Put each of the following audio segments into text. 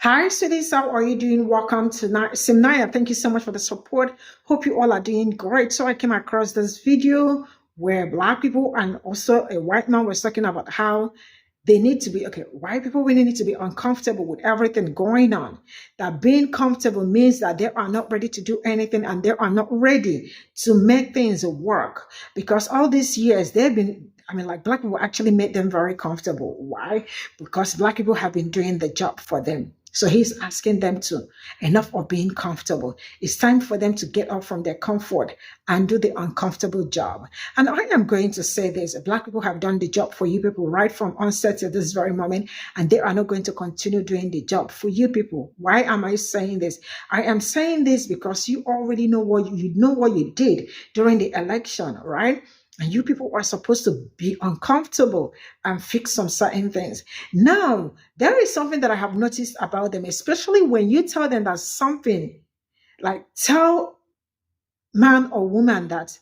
Hi, cities. How are you doing? Welcome to Simnaya. Thank you so much for the support. Hope you all are doing great. So I came across this video where Black people and also a white man was talking about how they need to be, okay, white people really need to be uncomfortable with everything going on. That being comfortable means that they are not ready to do anything and they are not ready to make things work. Because all these years they've been, like Black people actually made them very comfortable. Why? Because Black people have been doing the job for them. So he's asking them to enough of being comfortable. It's time for them to get up from their comfort and do the uncomfortable job. And I am going to say this: Black people have done the job for you people right from onset to this very moment, and they are not going to continue doing the job for you people. Why am I saying this? I am saying this because you already know what you did during the election, right? And you people are supposed to be uncomfortable and fix some certain things. Now, there is something that I have noticed about them, especially when you tell them that something, like tell man or woman that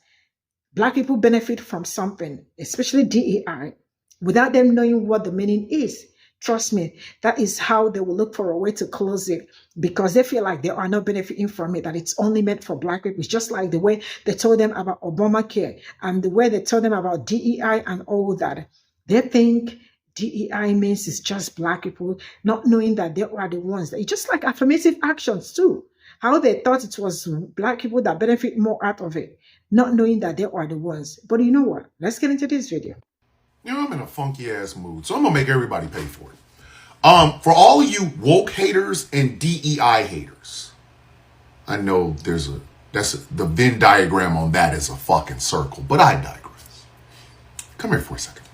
Black people benefit from something, especially DEI, without them knowing what the meaning is. Trust me, that is how they will look for a way to close it because they feel like they are not benefiting from it, that it's only meant for Black people. It's just like the way they told them about Obamacare and the way they told them about DEI and all that. They think DEI means it's just Black people, not knowing that they are the ones that, it's just like affirmative actions too. How they thought it was Black people that benefit more out of it, not knowing that they are the ones. But you know what? Let's get into this video. I'm in a funky ass mood, so I'm gonna make everybody pay for it. For all of you woke haters and DEI haters, I know the Venn diagram on that is a fucking circle, but I digress. Come here for a second.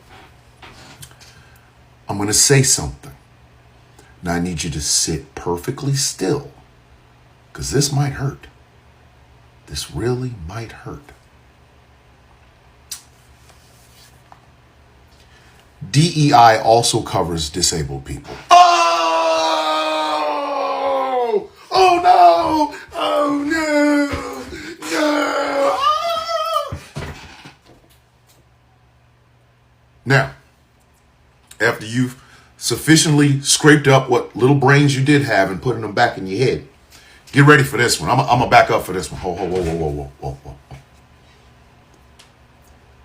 I'm gonna say something. Now I need you to sit perfectly still, because this might hurt. This really might hurt. DEI also covers disabled people. Oh! Oh no! Oh no! No! Now, after you've sufficiently scraped up what little brains you did have and putting them back in your head, get ready for this one. I'm gonna back up for this one. Whoa.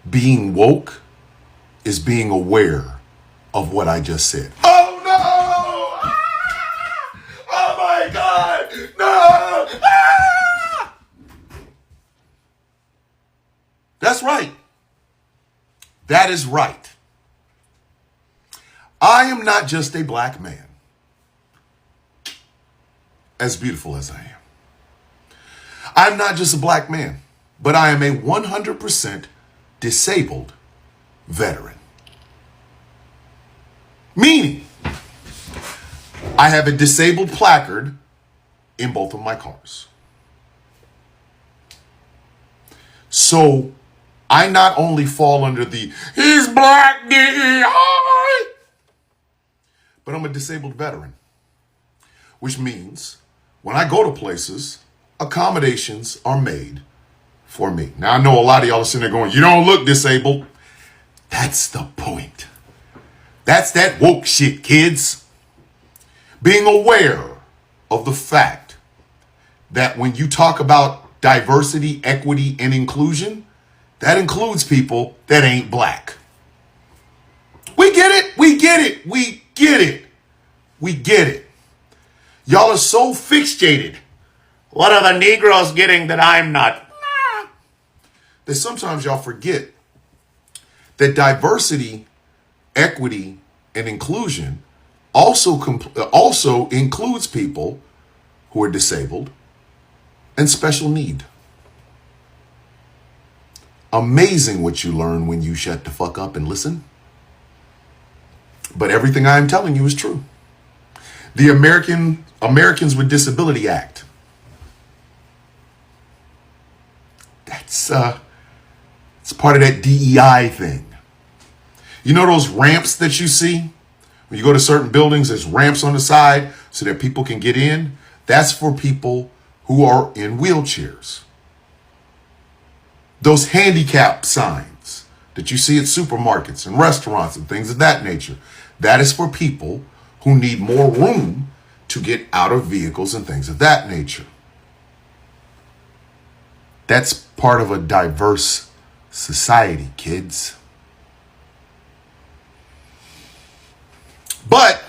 Being woke is being aware of what I just said. Oh no! Ah! Oh my God! No! Ah! That's right. That is right. I am not just a Black man, as beautiful as I am. I'm not just a Black man, but I am a 100% disabled veteran. Meaning, I have a disabled placard in both of my cars. So I not only fall under the he's Black DEI, but I'm a disabled veteran, which means when I go to places, accommodations are made for me. Now I know a lot of y'all are sitting there going, you don't look disabled. That's the point. That's that woke shit, kids. Being aware of the fact that when you talk about diversity, equity, and inclusion, that includes people that ain't Black. We get it. We get it. We get it. We get it. Y'all are so fixated. What are the Negroes getting that I'm not? That sometimes y'all forget that diversity, equity, and inclusion also includes people who are disabled and special need. Amazing what you learn when you shut the fuck up and listen. But everything I am telling you is true. The Americans with Disability Act. It's part of that DEI thing. You know those ramps that you see? When you go to certain buildings, there's ramps on the side so that people can get in. That's for people who are in wheelchairs. Those handicap signs that you see at supermarkets and restaurants and things of that nature, that is for people who need more room to get out of vehicles and things of that nature. That's part of a diverse society, kids. But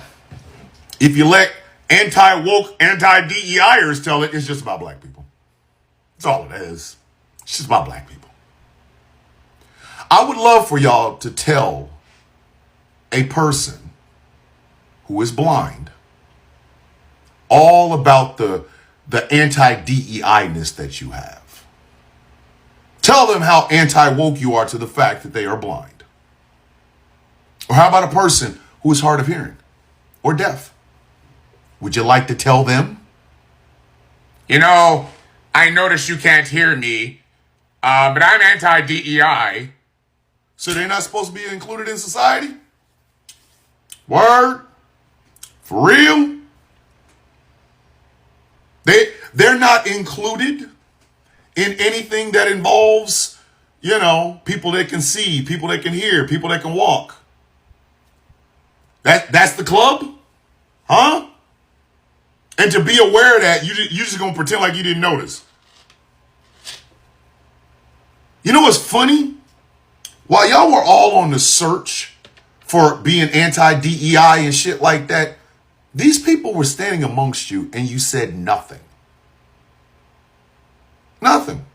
if you let anti-woke, anti-DEIers tell it, it's just about black people. That's all it is. It's just about black people. I would love for y'all to tell a person who is blind all about the anti-DEI-ness that you have. Tell them how anti-woke you are to the fact that they are blind. Or how about a person who is hard of hearing or deaf? Would you like to tell them? You know, I notice you can't hear me, but I'm anti-DEI. So they're not supposed to be included in society? Word? For real? They're not included in anything that involves, people that can see, people that can hear, people that can walk. That's the club? Huh? And to be aware of that, you just gonna pretend like you didn't notice. You know what's funny? While y'all were all on the search for being anti-DEI and shit like that, these people were standing amongst you and you said nothing. Nothing.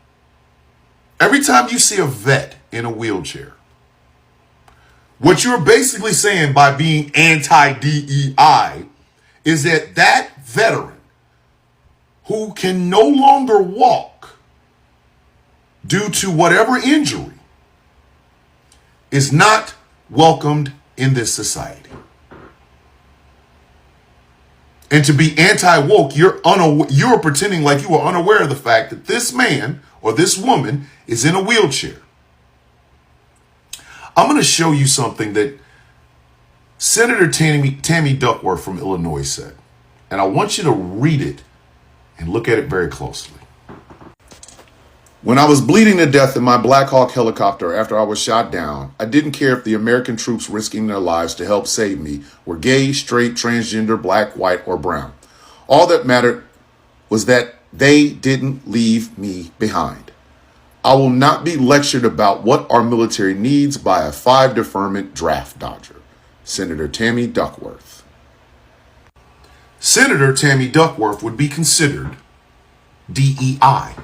Every time you see a vet in a wheelchair, what you're basically saying by being anti-DEI is that veteran who can no longer walk due to whatever injury is not welcomed in this society. And to be anti-woke, you're pretending like you are unaware of the fact that this man or this woman is in a wheelchair. I'm going to show you something that Senator Tammy Duckworth from Illinois said. And I want you to read it and look at it very closely. When I was bleeding to death in my Black Hawk helicopter after I was shot down, I didn't care if the American troops risking their lives to help save me were gay, straight, transgender, black, white, or brown. All that mattered was that they didn't leave me behind. I will not be lectured about what our military needs by a 5-deferment draft dodger. Senator Tammy Duckworth. Senator Tammy Duckworth would be considered DEI.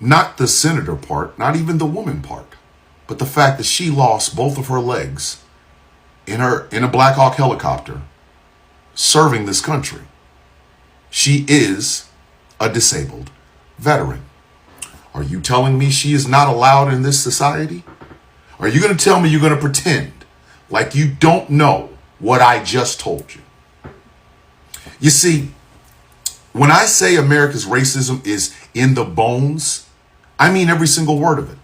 Not the senator part, not even the woman part, but the fact that she lost both of her legs in a Black Hawk helicopter serving this country. She is a disabled veteran. Are you telling me she is not allowed in this society? Are you going to tell me you're going to pretend like you don't know what I just told you? You see, when I say America's racism is in the bones, I mean every single word of it.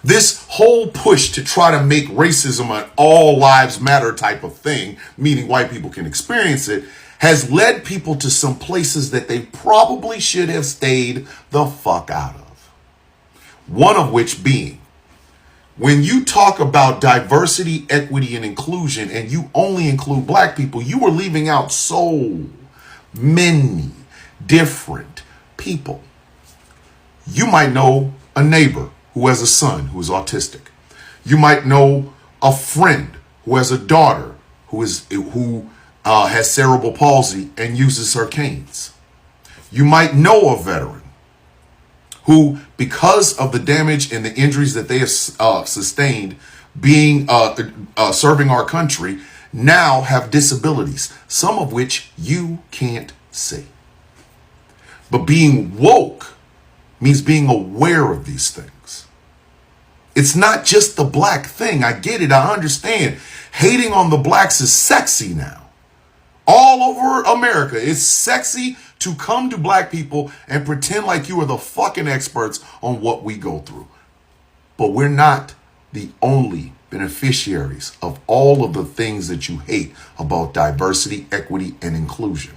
This whole push to try to make racism an all lives matter type of thing, meaning white people can experience it, has led people to some places that they probably should have stayed the fuck out of. One of which being, when you talk about diversity, equity, and inclusion, and you only include black people, you are leaving out so many different people. You might know a neighbor who has a son who is autistic. You might know a friend who has a daughter who has cerebral palsy and uses her canes. You might know a veteran who, because of the damage and the injuries that they have sustained being serving our country, now have disabilities, some of which you can't see. But being woke means being aware of these things. It's not just the black thing. I get it. I understand. Hating on the blacks is sexy now. All over America, it's sexy to come to black people and pretend like you are the fucking experts on what we go through. But we're not the only beneficiaries of all of the things that you hate about diversity, equity, and inclusion.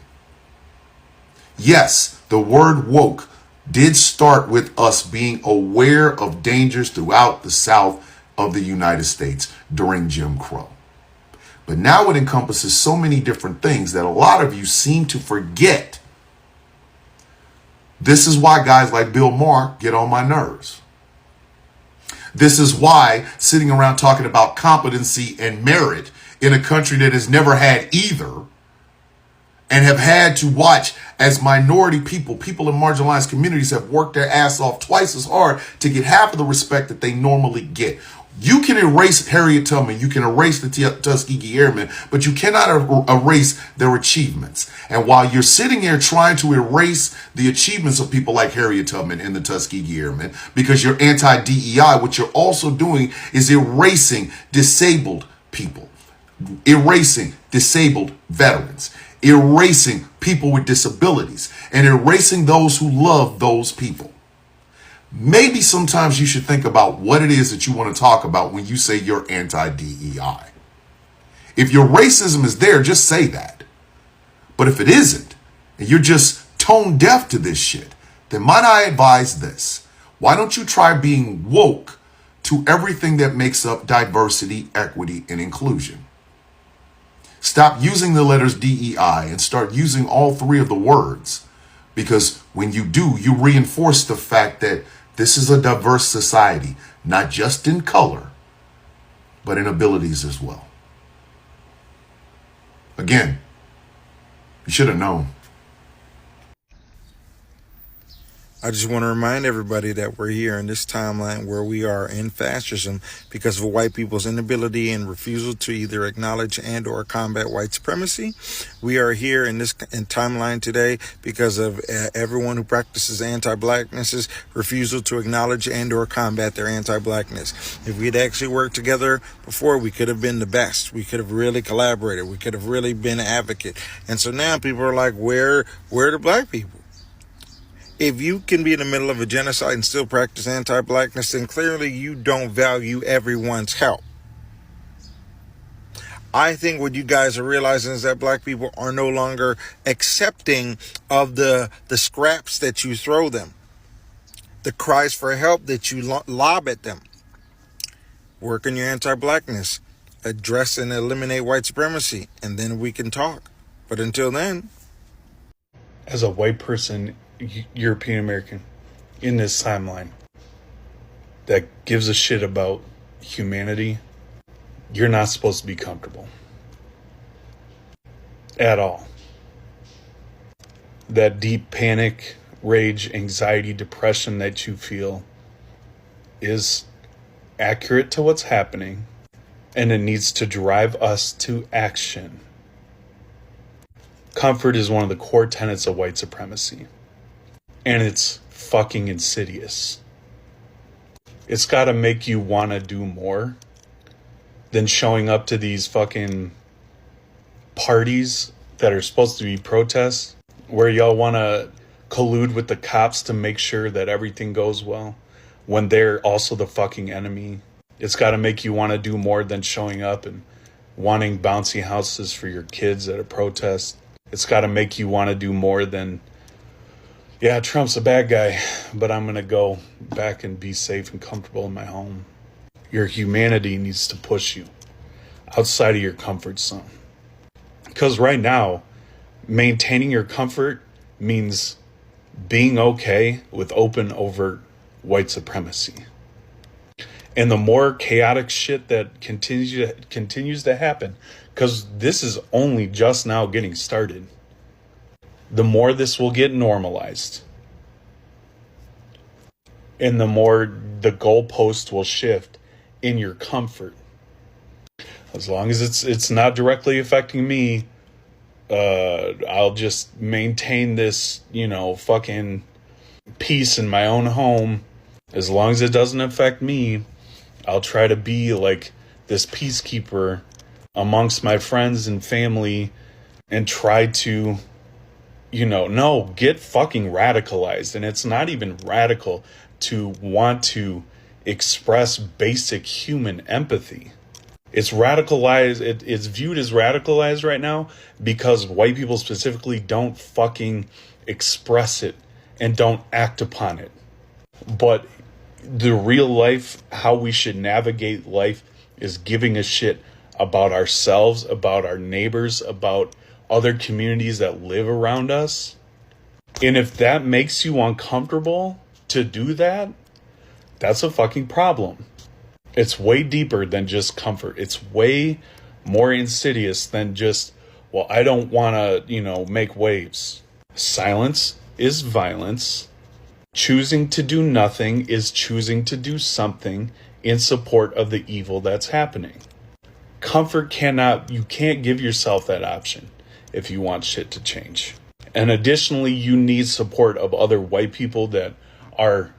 Yes, the word woke did start with us being aware of dangers throughout the South of the United States during Jim Crow. But now it encompasses so many different things that a lot of you seem to forget. This is why guys like Bill Maher get on my nerves. This is why sitting around talking about competency and merit in a country that has never had either, and have had to watch as minority people in marginalized communities have worked their ass off twice as hard to get half of the respect that they normally get. You can erase Harriet Tubman, you can erase the Tuskegee Airmen, but you cannot erase their achievements. And while you're sitting here trying to erase the achievements of people like Harriet Tubman and the Tuskegee Airmen because you're anti-DEI, what you're also doing is erasing disabled people, erasing disabled veterans, erasing people with disabilities, and erasing those who love those people. Maybe sometimes you should think about what it is that you want to talk about when you say you're anti-DEI. If your racism is there, just say that. But if it isn't, and you're just tone deaf to this shit, then might I advise this? Why don't you try being woke to everything that makes up diversity, equity, and inclusion? Stop using the letters DEI and start using all three of the words, because when you do, you reinforce the fact that this is a diverse society, not just in color, but in abilities as well. Again, you should have known. I just want to remind everybody that we're here in this timeline where we are in fascism because of white people's inability and refusal to either acknowledge and or combat white supremacy. We are here in this timeline today because of everyone who practices anti-blackness's refusal to acknowledge and or combat their anti-blackness. If we'd actually worked together before, we could have been the best. We could have really collaborated. We could have really been an advocate. And so now people are like, where are the black people? If you can be in the middle of a genocide and still practice anti-blackness, then clearly you don't value everyone's help. I think what you guys are realizing is that black people are no longer accepting of the scraps that you throw them, the cries for help that you lob at them. Work on your anti-blackness, address and eliminate white supremacy, and then we can talk. But until then, as a white person, European American, in this timeline that gives a shit about humanity, you're not supposed to be comfortable at all. That deep panic, rage, anxiety, depression that you feel is accurate to what's happening, and it needs to drive us to action. Comfort is one of the core tenets of white supremacy. And it's fucking insidious. It's got to make you want to do more than showing up to these fucking parties that are supposed to be protests, where y'all want to collude with the cops to make sure that everything goes well, when they're also the fucking enemy. It's got to make you want to do more than showing up and wanting bouncy houses for your kids at a protest. It's got to make you want to do more than, yeah, Trump's a bad guy, but I'm going to go back and be safe and comfortable in my home. Your humanity needs to push you outside of your comfort zone. Because right now, maintaining your comfort means being okay with open, overt white supremacy. And the more chaotic shit that continues to happen, because this is only just now getting started, the more this will get normalized. And the more the goalpost will shift in your comfort. As long as it's not directly affecting me, I'll just maintain this, fucking peace in my own home. As long as it doesn't affect me, I'll try to be like this peacekeeper amongst my friends and family and try to, get fucking radicalized. And it's not even radical to want to express basic human empathy. It's radicalized. It's viewed as radicalized right now because white people specifically don't fucking express it and don't act upon it. But the real life, how we should navigate life, is giving a shit about ourselves, about our neighbors, about other communities that live around us. And if that makes you uncomfortable to do that, that's a fucking problem. It's way deeper than just comfort. It's way more insidious than just, well, I don't want to, make waves. Silence is violence. Choosing to do nothing is choosing to do something in support of the evil that's happening. You can't give yourself that option if you want shit to change. And additionally, you need support of other white people that are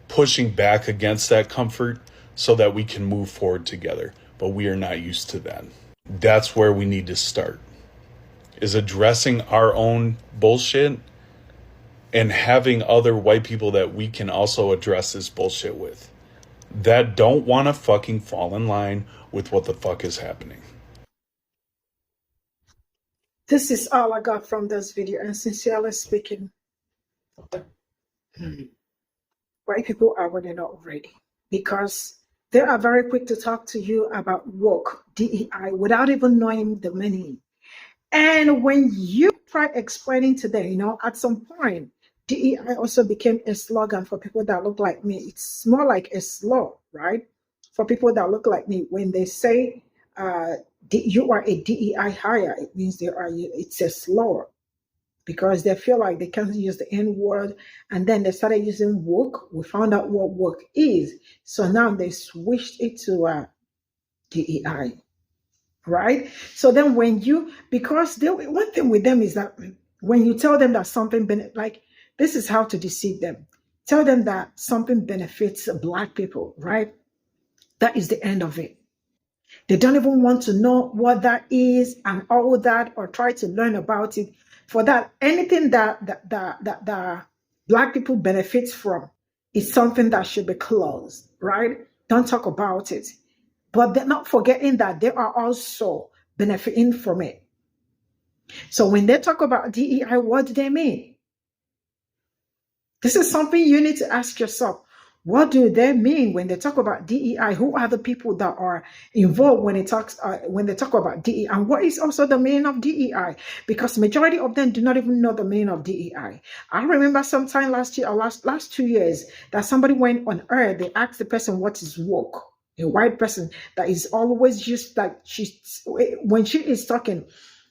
pushing back against that comfort so that we can move forward together. But we are not used to that. That's where we need to start, is addressing our own bullshit and having other white people that we can also address this bullshit with, that don't want to fucking fall in line with what the fuck is happening. This is all I got from this video, and sincerely speaking, white people are really not ready, because they are very quick to talk to you about woke, DEI, without even knowing the meaning. And when you try explaining to them, at some point, DEI also became a slogan for people that look like me. It's more like a slur, right? For people that look like me, when they say you are a DEI hire, it means it's a slur, because they feel like they can't use the N word. And then they started using woke. We found out what woke is. So now they switched it to DEI. Right? So then because one thing with them is that when you tell them that something, this is how to deceive them. Tell them that something benefits Black people, right? That is the end of it. They don't even want to know what that is and all that, or try to learn about it. For that, anything that Black people benefits from is something that should be closed, right? Don't talk about it. But they're not forgetting that they are also benefiting from it. So when they talk about DEI, what do they mean? This is something you need to ask yourself. What do they mean when they talk about DEI? Who are the people that are involved when they talk about DEI? And what is also the meaning of DEI? Because majority of them do not even know the meaning of DEI. I remember sometime last year or last 2 years that somebody went on air. They asked the person what is woke. A white person that is always just like when she is talking,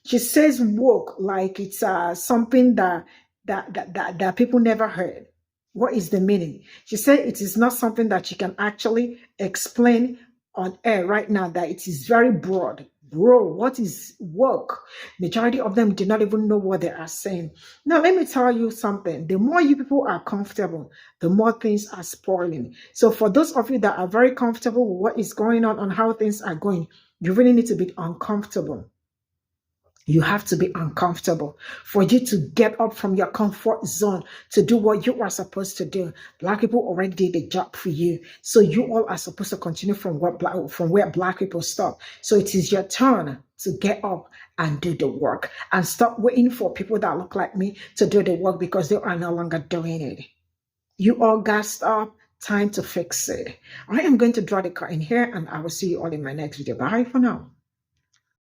she says woke like it's something that people never heard. What is the meaning? She said it is not something that she can actually explain on air right now, that it is very broad. Bro, what is woke? Majority of them do not even know what they are saying. Now, let me tell you something. The more you people are comfortable, the more things are spoiling. So for those of you that are very comfortable with what is going on how things are going, you really need to be uncomfortable. You have to be uncomfortable for you to get up from your comfort zone to do what you are supposed to do. Black people already did the job for you. So you all are supposed to continue from where Black people stop. So it is your turn to get up and do the work, and stop waiting for people that look like me to do the work, because they are no longer doing it. You all gassed up. Time to fix it. I am going to draw the curtain here, and I will see you all in my next video. Bye for now.